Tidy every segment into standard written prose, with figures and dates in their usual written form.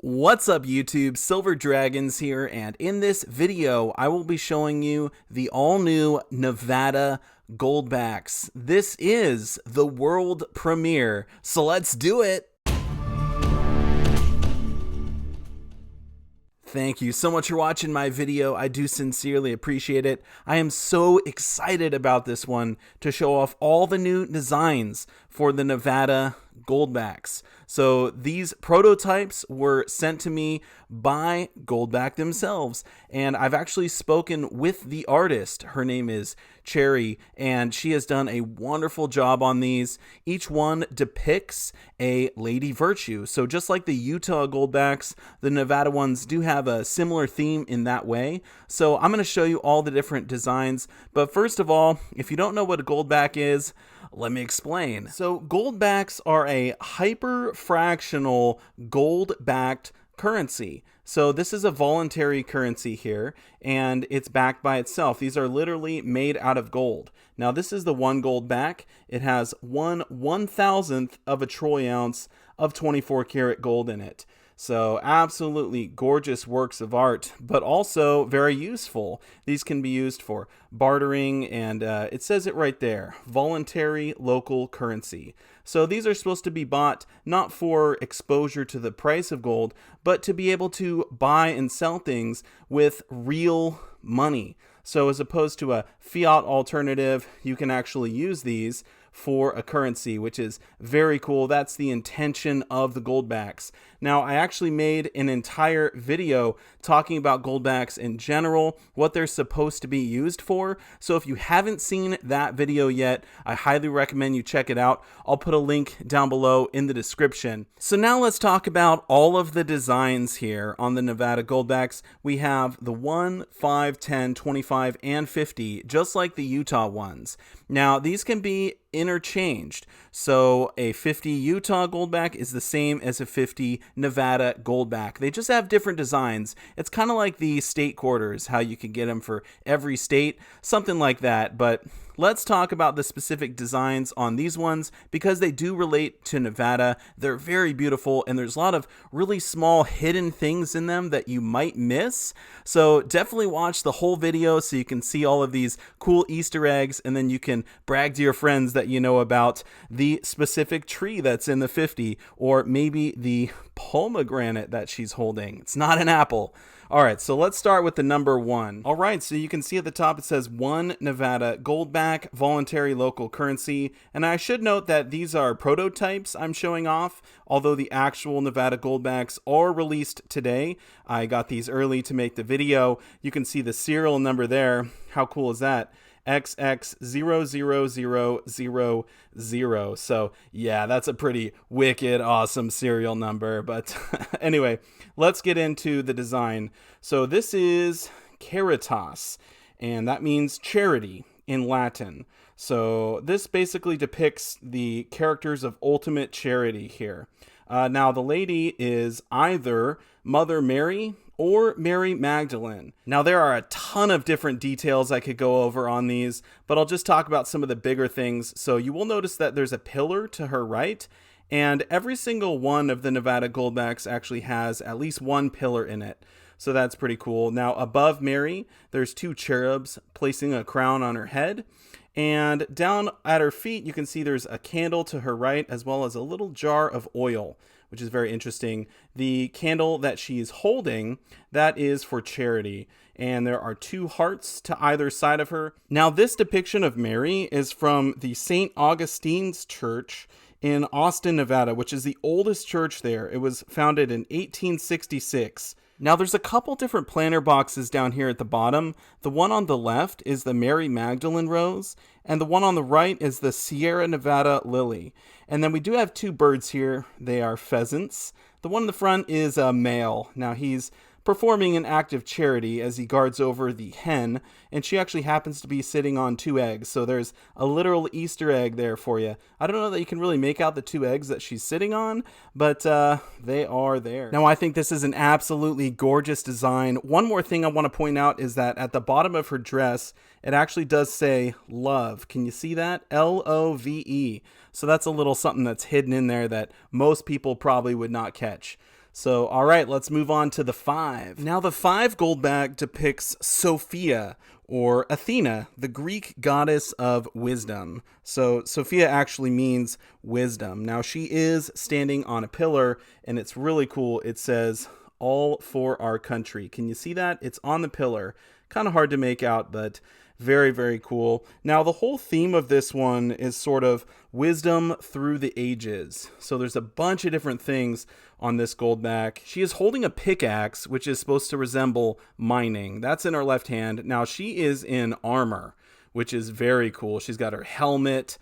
What's up YouTube, Silver Dragons here, and in this video I will be showing you the all-new Nevada Goldbacks. This is the world premiere, so let's do it! Thank you so much for watching my video. I do sincerely appreciate it. I am so excited about this one to show off all the new designs for the Nevada Goldbacks. So these prototypes were sent to me by Goldback themselves, and I've actually spoken with the artist. Her name is Cherry, and she has done a wonderful job on these. Each one depicts a Lady Virtue. So just like the Utah Goldbacks, the Nevada ones do have a similar theme in that way. So I'm going to show you all the different designs. But first of all, if you don't know what a Goldback is, let me explain. So Goldbacks are a hyper-fractional gold-backed currency. So this is a voluntary currency here, and it's backed by itself. These are literally made out of gold. Now this is the one gold back. It has 1/1000th of a troy ounce of 24 karat gold in it. So absolutely gorgeous works of art, but also very useful. These can be used for bartering, and it says it right there, voluntary local currency. So these are supposed to be bought not for exposure to the price of gold, but to be able to buy and sell things with real money. So as opposed to a fiat alternative, you can actually use these for a currency, which is very cool. That's the intention of the Goldbacks. Now, I actually made an entire video talking about Goldbacks in general, what they're supposed to be used for. So if you haven't seen that video yet, I highly recommend you check it out. I'll put a link down below in the description. So now let's talk about all of the designs here on the Nevada Goldbacks. We have the 1, 5, 10, 25, and 50, just like the Utah ones. Now, these can be interchanged. So a 50 Utah Goldback is the same as a 50 Nevada Goldback. They just have different designs. It's kind of like the state quarters, how you can get them for every state, something like that. But let's talk about the specific designs on these ones because they do relate to Nevada. They're very beautiful, and there's a lot of really small hidden things in them that you might miss. So definitely watch the whole video so you can see all of these cool Easter eggs, and then you can brag to your friends that you know about the specific tree that's in the 50, or maybe the pomegranate that she's holding. It's not an apple. All right, so let's start with the number 1. All right, so you can see at the top it says 1 Nevada Goldback, voluntary local currency. And I should note that these are prototypes I'm showing off, although the actual Nevada Goldbacks are released today. I got these early to make the video. You can see the serial number there. How cool is that? XX00000. So yeah, that's a pretty wicked awesome serial number. But anyway, let's get into the design. So this is Caritas, and that means charity in Latin. So this basically depicts the characters of ultimate charity here. Now the lady is either Mother Mary or Mary Magdalene. Now there are a ton of different details I could go over on these, but I'll just talk about some of the bigger things. So you will notice that there's a pillar to her right, and every single one of the Nevada Goldbacks actually has at least one pillar in it. So that's pretty cool. Now above Mary, there's 2 cherubs placing a crown on her head. And down at her feet, you can see there's a candle to her right, as well as a little jar of oil, which is very interesting. The candle that she's holding, that is for charity. And there are 2 hearts to either side of her. Now, this depiction of Mary is from the St. Augustine's Church in Austin, Nevada, which is the oldest church there. It was founded in 1866. Now there's a couple different planter boxes down here at the bottom. The one on the left is the Mary Magdalene rose, and the one on the right is the Sierra Nevada lily. And then we do have 2 birds here. They are pheasants. The one in the front is a male. Now he's performing an act of charity as he guards over the hen, and she actually happens to be sitting on 2 eggs. So there's a literal Easter egg there for you. I don't know that you can really make out the 2 eggs that she's sitting on, but they are there. Now I think this is an absolutely gorgeous design. One more thing I want to point out is that at the bottom of her dress, it actually does say love. Can you see that? L-O-V-E. So that's a little something that's hidden in there that most people probably would not catch. So, all right, let's move on to the 5. Now, the 5 Goldback depicts Sophia, or Athena, the Greek goddess of wisdom. So, Sophia actually means wisdom. Now, she is standing on a pillar, and it's really cool. It says, "All for our country." Can you see that? It's on the pillar. Kind of hard to make out, but very, very cool. Now, the whole theme of this one is sort of wisdom through the ages. So there's a bunch of different things on this Goldback. She is holding a pickaxe, which is supposed to resemble mining. That's in her left hand. Now, she is in armor, which is very cool. She's got her helmet,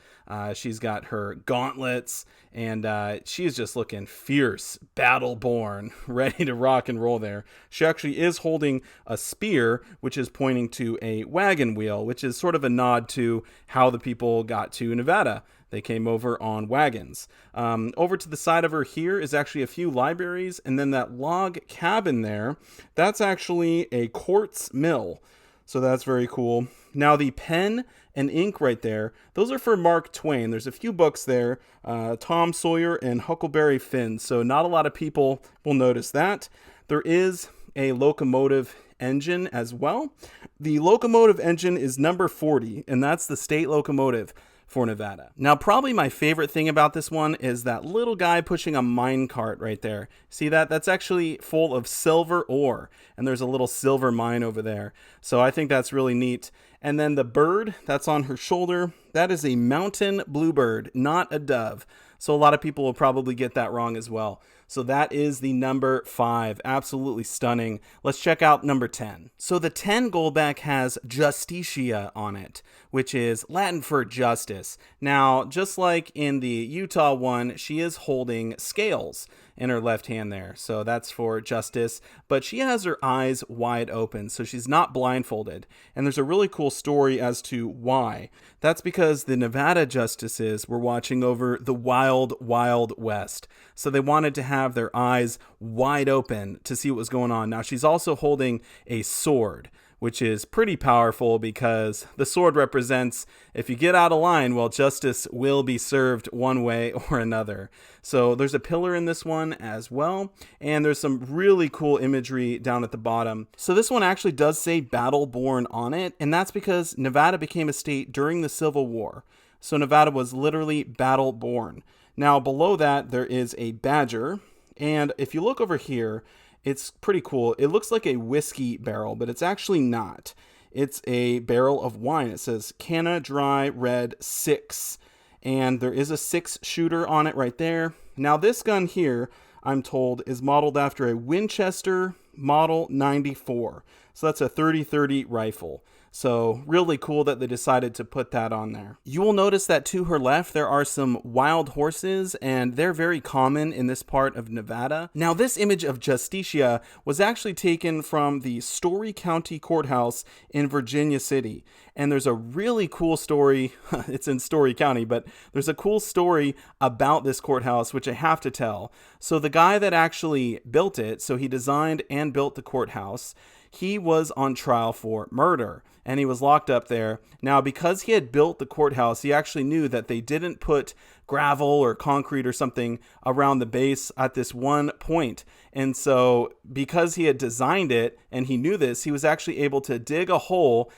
she's got her gauntlets, and she is just looking fierce, battle-born, ready to rock and roll there. She actually is holding a spear, which is pointing to a wagon wheel, which is sort of a nod to how the people got to Nevada. They came over on wagons. Over to the side of her here is actually a few libraries, and then that log cabin there, that's actually a quartz mill. So that's very cool. Now the pen and ink right there, those are for Mark Twain. There's a few books there, Tom Sawyer and Huckleberry Finn. So not a lot of people will notice that. There is a locomotive engine as well. The locomotive engine is number 40, and that's the state locomotive for Nevada. Now, probably my favorite thing about this one is that little guy pushing a mine cart right there. See that? That's actually full of silver ore, and there's a little silver mine over there. So I think that's really neat. And then the bird that's on her shoulder, that is a mountain bluebird, not a dove. So a lot of people will probably get that wrong as well. So that is the number 5. Absolutely stunning. Let's check out number 10. So the 10 Goldback has Justitia on it, which is Latin for justice. Now, just like in the Utah one, she is holding scales in her left hand there. So that's for justice, but she has her eyes wide open, so she's not blindfolded. And there's a really cool story as to why. That's because the Nevada justices were watching over the wild, wild west. So they wanted to have their eyes wide open to see what was going on. Now, she's also holding a sword, which is pretty powerful because the sword represents, if you get out of line, well, justice will be served one way or another. So there's a pillar in this one as well, and there's some really cool imagery down at the bottom. So this one actually does say Battle-Born on it, and that's because Nevada became a state during the Civil War. So Nevada was literally battle-born. Now below that, there is a badger, and if you look over here, it's pretty cool. It looks like a whiskey barrel, but it's actually not. It's a barrel of wine. It says Canna Dry Red 6. And there is a 6 shooter on it right there. Now this gun here, I'm told, is modeled after a Winchester Model 94. So that's a 30-30 rifle. So really cool that they decided to put that on there. You will notice that to her left, there are some wild horses, and they're very common in this part of Nevada. Now, this image of Justitia was actually taken from the Story County Courthouse in Virginia City. And there's a really cool story. It's in Story County, but there's a cool story about this courthouse, which I have to tell. So the guy that actually built it, so he designed and built the courthouse, he was on trial for murder, and he was locked up there. Now, because he had built the courthouse, he actually knew that they didn't put gravel or concrete or something around the base at this one point. And so because he had designed it and he knew this, he was actually able to dig a hole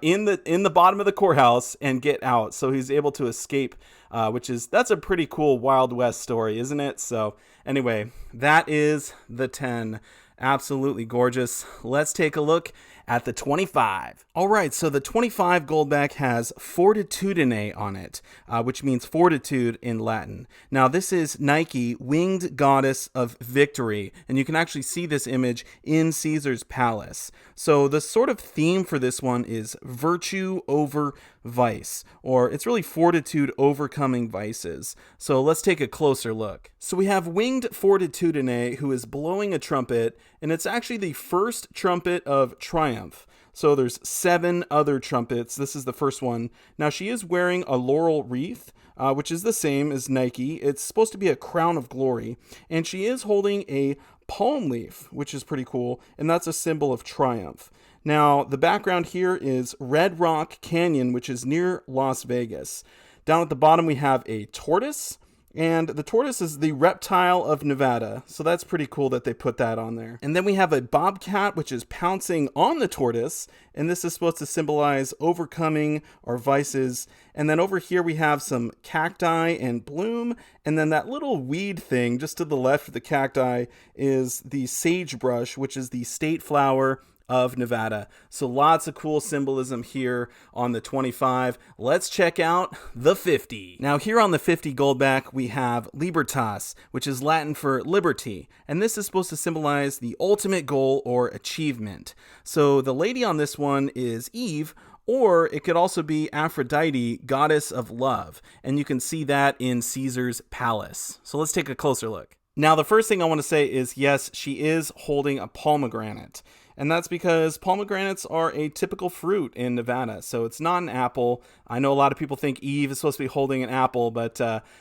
in the bottom of the courthouse and get out. So he's able to escape, that's a pretty cool Wild West story, isn't it? So anyway, that is the 10. Absolutely gorgeous. Let's take a look at the 25. All right, so the 25 Goldback has Fortitudine on it, which means fortitude in Latin. Now, this is Nike, winged goddess of victory, and you can actually see this image in Caesar's palace. So the sort of theme for this one is virtue over vice, or it's really fortitude overcoming vices. So let's take a closer look. So we have winged Fortitudine, who is blowing a trumpet, and it's actually the first trumpet of triumph. So there's 7 other trumpets. This is the first one. Now she is wearing a laurel wreath, which is the same as Nike. It's supposed to be a crown of glory, and she is holding a palm leaf, which is pretty cool, and that's a symbol of triumph. Now, the background here is Red Rock Canyon, which is near Las Vegas. Down at the bottom, we have a tortoise, And the tortoise is the reptile of Nevada. So that's pretty cool that they put that on there. And then we have a bobcat, which is pouncing on the tortoise. And this is supposed to symbolize overcoming our vices. And then over here we have some cacti and bloom. And then that little weed thing just to the left of the cacti is the sagebrush, which is the state flower of Nevada. So lots of cool symbolism here on the 25. Let's check out the 50. Now here on the 50 Goldback, we have Libertas, which is Latin for liberty. And this is supposed to symbolize the ultimate goal or achievement. So the lady on this one is Eve, or it could also be Aphrodite, goddess of love. And you can see that in Caesar's palace. So let's take a closer look. Now, the first thing I want to say is, yes, she is holding a pomegranate. And that's because pomegranates are a typical fruit in Nevada. So it's not an apple. I know a lot of people think Eve is supposed to be holding an apple, but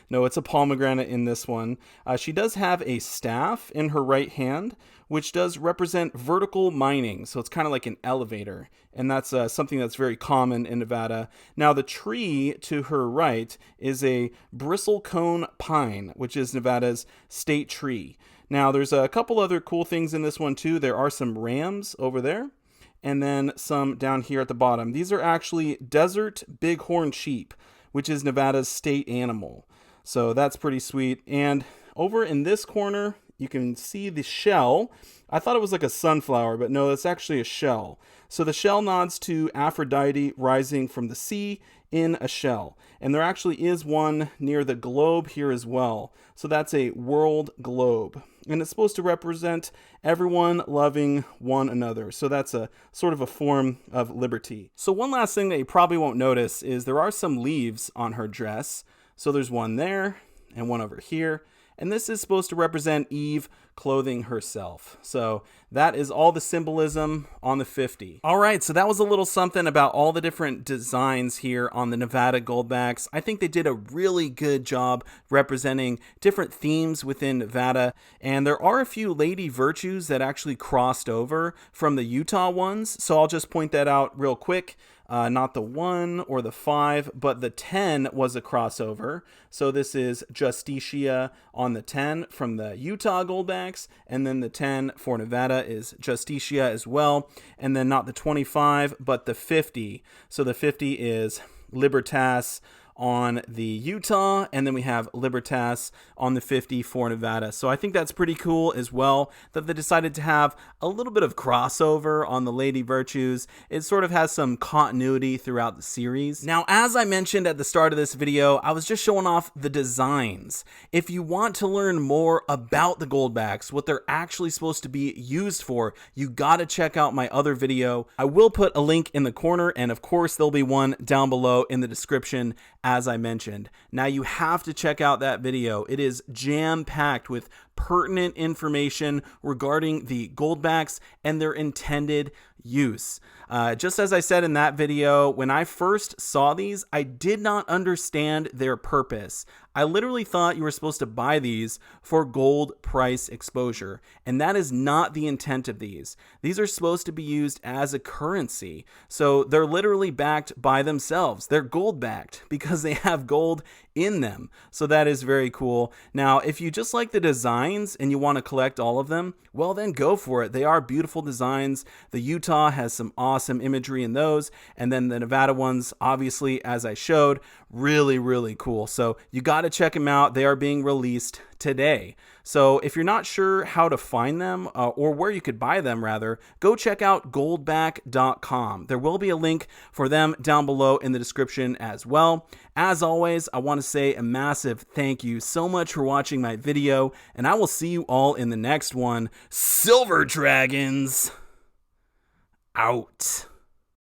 no, it's a pomegranate in this one. She does have a staff in her right hand, which does represent vertical mining. So it's kind of like an elevator. And that's something that's very common in Nevada. Now, the tree to her right is a bristlecone pine, which is Nevada's state tree. Now, there's a couple other cool things in this one, too. There are some rams over there, and then some down here at the bottom. These are actually desert bighorn sheep, which is Nevada's state animal. So that's pretty sweet. And over in this corner, you can see the shell. I thought it was like a sunflower, but no, it's actually a shell. So the shell nods to Aphrodite rising from the sea in a shell. And there actually is one near the globe here as well. So that's a world globe. And it's supposed to represent everyone loving one another. So that's a sort of a form of liberty. So one last thing that you probably won't notice is there are some leaves on her dress. So there's one there and one over here. And this is supposed to represent Eve clothing herself. So that is all the symbolism on the 50. All right, so that was a little something about all the different designs here on the Nevada Goldbacks. I think they did a really good job representing different themes within Nevada. And there are a few lady virtues that actually crossed over from the Utah ones. So I'll just point that out real quick. Not the 1 or the 5, but the 10 was a crossover. So this is Justicia on the 10 from the Utah Goldbacks, and then the 10 for Nevada is Justicia as well, and then not the 25, but the 50. So the 50 is Libertas on the Utah, and then we have Libertas on the 50 for Nevada. So I think that's pretty cool as well that they decided to have a little bit of crossover on the Lady Virtues. It sort of has some continuity throughout the series. Now, as I mentioned at the start of this video, I was just showing off the designs. If you want to learn more about the Goldbacks, what they're actually supposed to be used for, you gotta check out my other video. I will put a link in the corner, and of course there'll be one down below in the description as I mentioned. Now you have to check out that video. It is jam-packed with pertinent information regarding the Goldbacks and their intended use. Just as I said in that video, when I first saw these, I did not understand their purpose. I literally thought you were supposed to buy these for gold price exposure, and that is not the intent of these. These are supposed to be used as a currency, so they're literally backed by themselves. They're gold backed because they have gold in them, so that is very cool. Now, if you just like the designs and you want to collect all of them, well then go for it. They are beautiful designs. The Utah has some awesome imagery in those, and then the Nevada ones, obviously, as I showed, really cool. So you got to check them out. They are being released today. So if you're not sure how to find them or where you could buy them rather, go check out goldback.com. There will be a link for them down below in the description as well. As always, I want to say a massive thank you so much for watching my video, and I will see you all in the next one. Silver Dragons out.